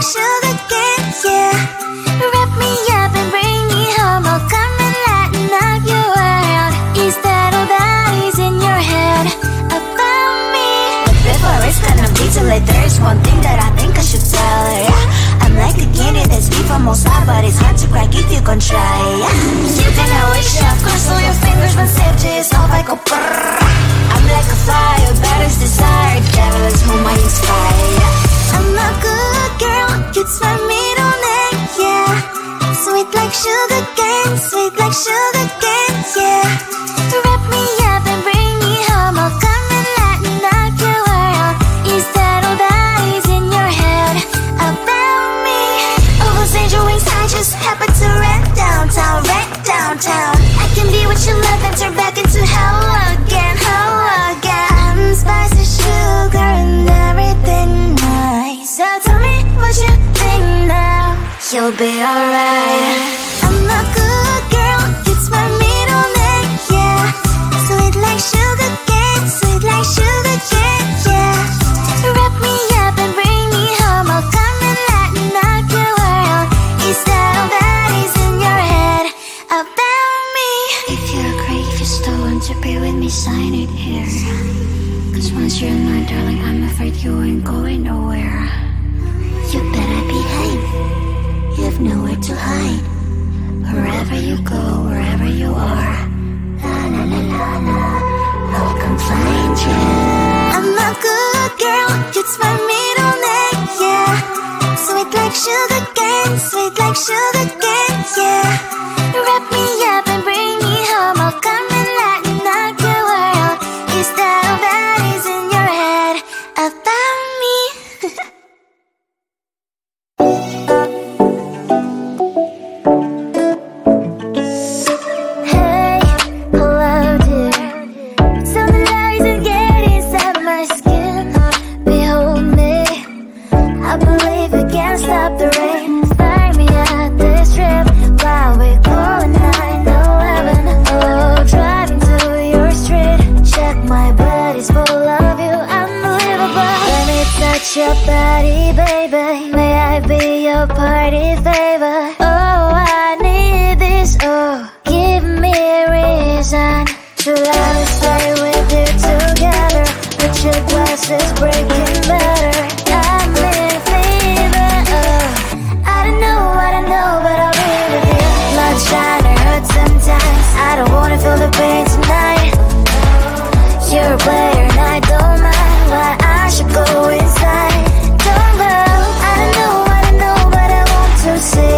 sugar cane, yeah. Wrap me up and bring me home. I'll come and lighten up your world. Is that all that is in your head about me? But before it's gonna be too late, there's one thing that I think I should tell her, yeah. I'm like a candy that's sweet from most high, but it's hard to crack if you can try, yeah. You can wish, of course, all your fingers when safety is off, I go brrrr. I'm like a fire, batters desire, devil is whom I inspire, yeah. I'm a good girl, it's my middle name, yeah. Sweet like sugar cane, sweet like sugar cane, yeah. Wrap me up and bring me home. I'll come and lighten up your world. Is that all that is in your head about me? Oh, those angel wings, I just happen to rent downtown, rent downtown. I can be what you love and turn back into hell again, hell again. Spicy sugar and everything nice. So tell me what you think now. You'll be alright. I'm a good girl, it's my middle name, yeah. Sweet like sugar cane, sweet like sugar cane, yeah. Wrap me up and bring me home. I'll come and lighten up your world. Is that all that is in your head about me? If you're great, if you still want to be with me, sign it here. Cause once you're mine, darling, I'm afraid you ain't going nowhere. You better behave, you have nowhere to hide. Wherever you go, wherever you are, la la la la la, I'll come find you. I'm a good girl, it's my middle name, yeah. Sweet like sugar cane, sweet like sugar cane, yeah. Wrap me up and bring me home. I'll come and lighten up your world. Is that all that is in your head about me? Hey, hello dear. Something lies and get inside my skin. Behold me, I believe we can't stop the rain. Start me at this trip while we're going 9/11. Oh, driving to your street. Check my body's full of you, unbelievable. Let me touch your body, baby. May I be your party favor? Oh, I need this, oh. Give me a reason to let me stay with you together. But your glass is breaking better. I'm in fever, oh. I don't know, but I'll be with you. Blood shine or hurt sometimes. I don't wanna feel the pain tonight. You're a player and I don't mind. Why I should go inside. Don't go. I don't know, but I want to see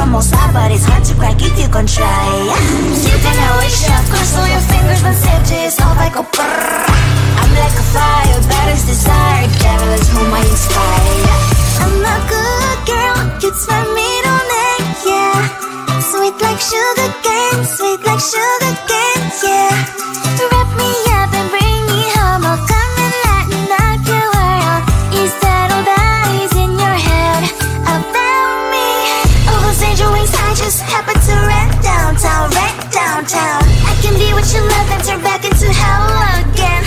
from all sides, but it's hard to crack if you can try. You cannot wish up, cross all your fingers, but safety is all like a brrr. I'm like a fire, battles desire, devil is whom I inspire. I'm a good girl, it's my middle name, yeah. Sweet like sugar cane, sweet like sugar cane, yeah. Wrap me up and bring me home, I'll come and lighten up your world. Is that all that is in your head about me? Oh, those angel wings I just happen to rent downtown, I can be what you love and turn back into hell again,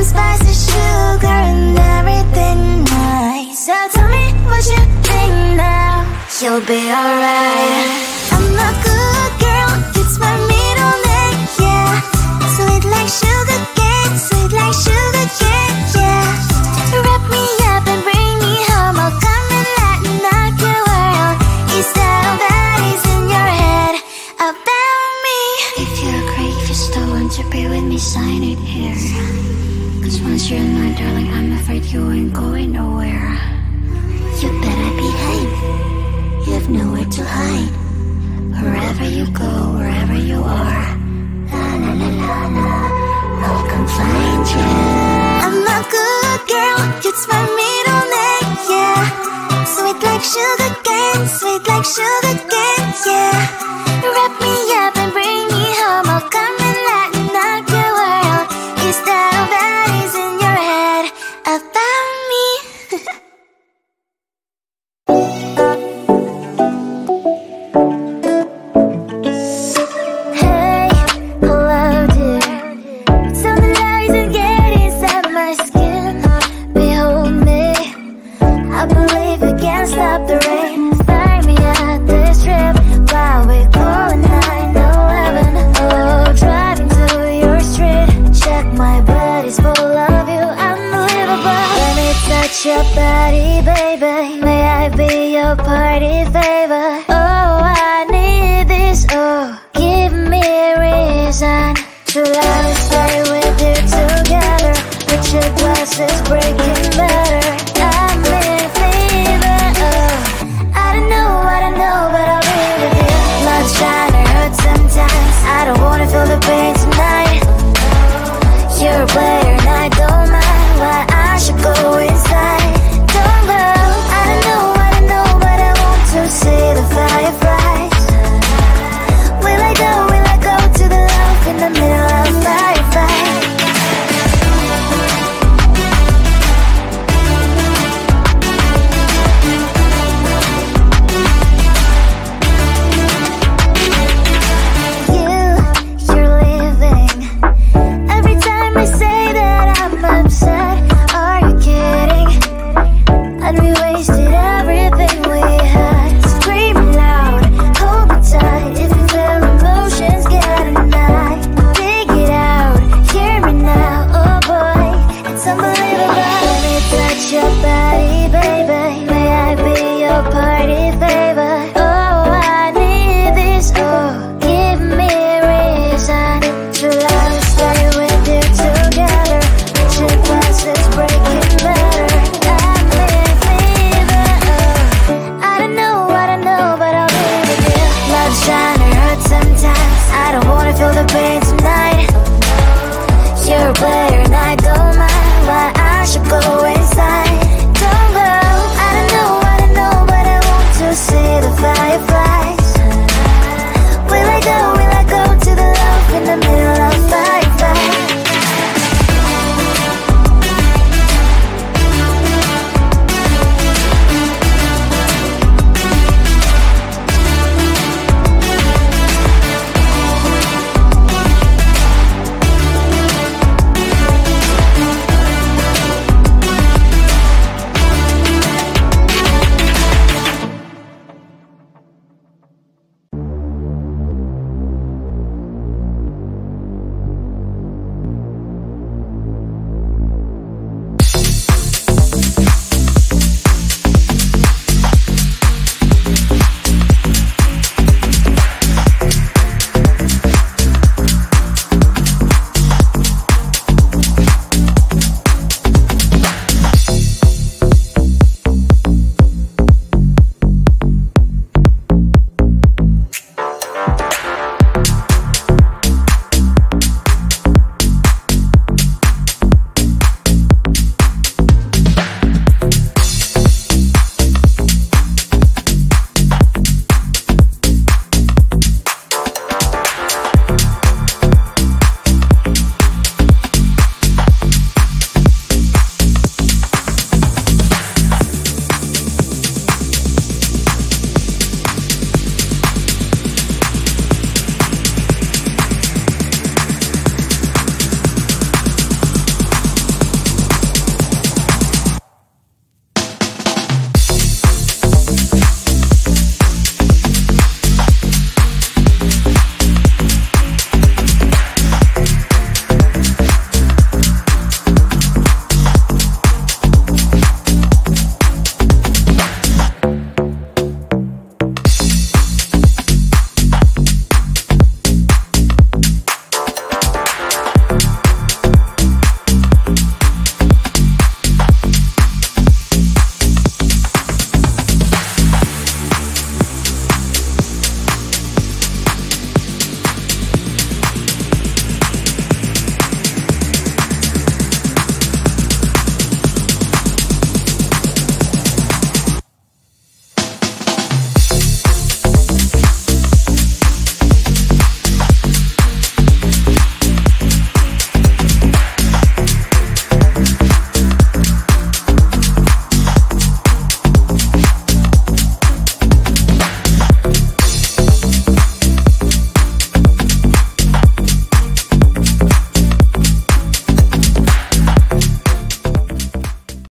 spicy sugar and everything nice. So tell me what you think now, you'll be alright. I'm a good girl, it's my middle name, yeah. Sweet like sugar cane, sweet like sugar cane, yeah. Wrap me up and bring me home, I'll come and lighten up your world. Is that all that is in your head about me? If you're a creep, you still want to be with me, sign it here. Cause once you're mine, darling, I'm afraid you ain't going nowhere. You better behave, you have nowhere to hide. Wherever you go, wherever you are, la la la la la, I'll come find you. I'm a good girl, it's my middle name, yeah. Sweet like sugar cane, sweet like sugar cane, yeah.